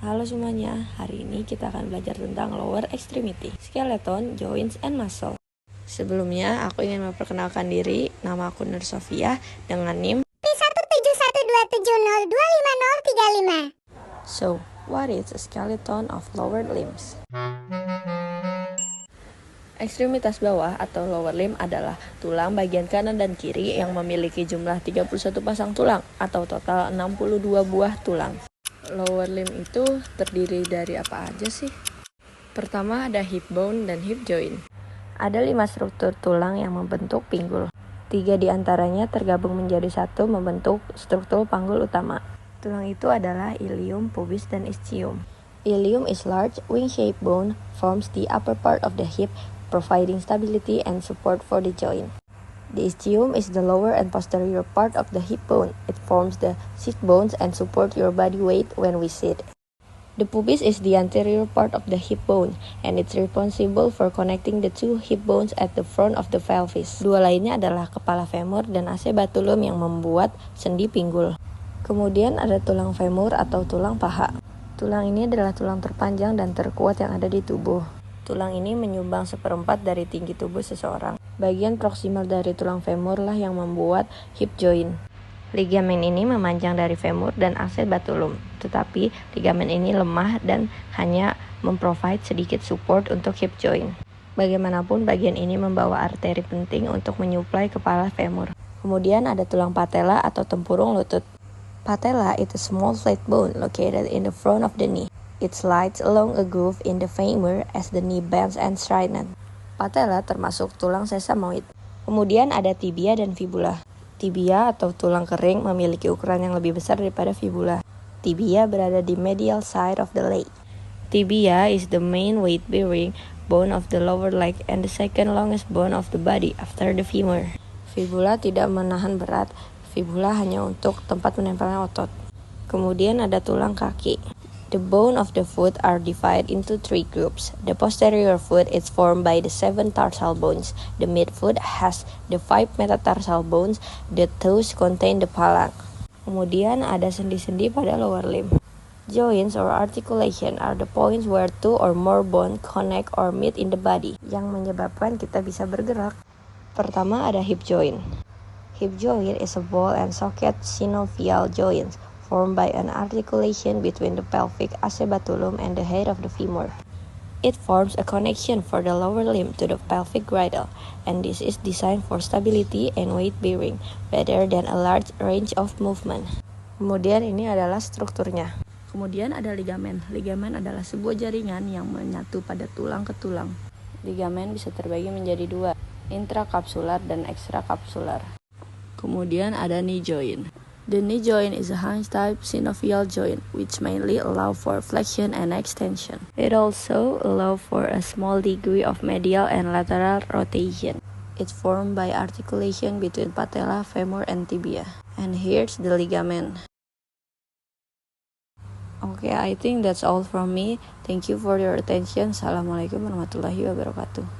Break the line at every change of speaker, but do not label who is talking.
Halo semuanya, hari ini kita akan belajar tentang lower extremity, skeleton, joints, and muscle. Sebelumnya, aku ingin memperkenalkan diri. Nama aku Nur Sofia dengan NIM
P17127025035.
So, what is a skeleton of lower limbs? Ekstremitas bawah atau lower limb adalah tulang bagian kanan dan kiri yang memiliki jumlah 31 pasang tulang atau total 62 buah tulang. Lower limb itu terdiri dari apa aja sih? Pertama ada hip bone dan hip joint. Ada 5 struktur tulang yang membentuk pinggul. 3 diantaranya tergabung menjadi satu membentuk struktur panggul utama. Tulang itu adalah ilium, pubis, dan ischium. Ilium is large, wing-shaped bone, forms the upper part of the hip, providing stability and support for the joint. The ischium is the lower and posterior part of the hip bone. It forms the sit bones and support your body weight when we sit. The pubis is the anterior part of the hip bone, and it's responsible for connecting the two hip bones at the front of the pelvis. Dua lainnya adalah kepala femur dan acebatulum yang membuat sendi pinggul. Kemudian ada tulang femur atau tulang paha. Tulang ini adalah tulang terpanjang dan terkuat yang ada di tubuh. Tulang ini menyumbang 1/4 dari tinggi tubuh seseorang. Bagian proksimal dari tulang femur lah yang membuat hip joint. Ligamen ini memanjang dari femur dan acebatulum, tetapi ligamen ini lemah dan hanya memprovide sedikit support untuk hip joint. Bagaimanapun bagian ini membawa arteri penting untuk menyuplai kepala femur. Kemudian ada tulang patella atau tempurung lutut. Patella is a small flat bone located in the front of the knee. It slides along a groove in the femur as the knee bends and straightens. Patella termasuk tulang sesamoid. Kemudian ada tibia dan fibula. Tibia atau tulang kering memiliki ukuran yang lebih besar daripada fibula. Tibia berada di medial side of the leg. Tibia is the main weight-bearing bone of the lower leg and the second longest bone of the body after the femur. Fibula tidak menahan berat. Fibula hanya untuk tempat menempelnya otot. Kemudian ada tulang kaki. The bone of the foot are divided into 3 groups. The posterior foot is formed by the 7 tarsal bones. The midfoot has the 5 metatarsal bones. The toes contain the phalanx. Kemudian ada sendi-sendi pada lower limb. Joints or articulation are the points where 2 or more bones connect or meet in the body, yang menyebabkan kita bisa bergerak. Pertama ada hip joint. Hip joint is a ball and socket synovial joint formed by an articulation between the pelvic acebatulum and the head of the femur. It forms a connection for the lower limb to the pelvic girdle, and this is designed for stability and weight bearing, rather than a large range of movement. Kemudian ini adalah strukturnya. Kemudian ada ligamen. Ligamen adalah sebuah jaringan yang menyatu pada tulang ke tulang. Ligamen bisa terbagi menjadi 2, intrakapsular dan ekstrakapsular. Kemudian ada knee joint. The knee joint is a hinge-type synovial joint, which mainly allow for flexion and extension. It also allows for a small degree of medial and lateral rotation. It's formed by articulation between patella, femur, and tibia. And here's the ligament. Okay, I think that's all from me. Thank you for your attention. Assalamualaikum warahmatullahi wabarakatuh.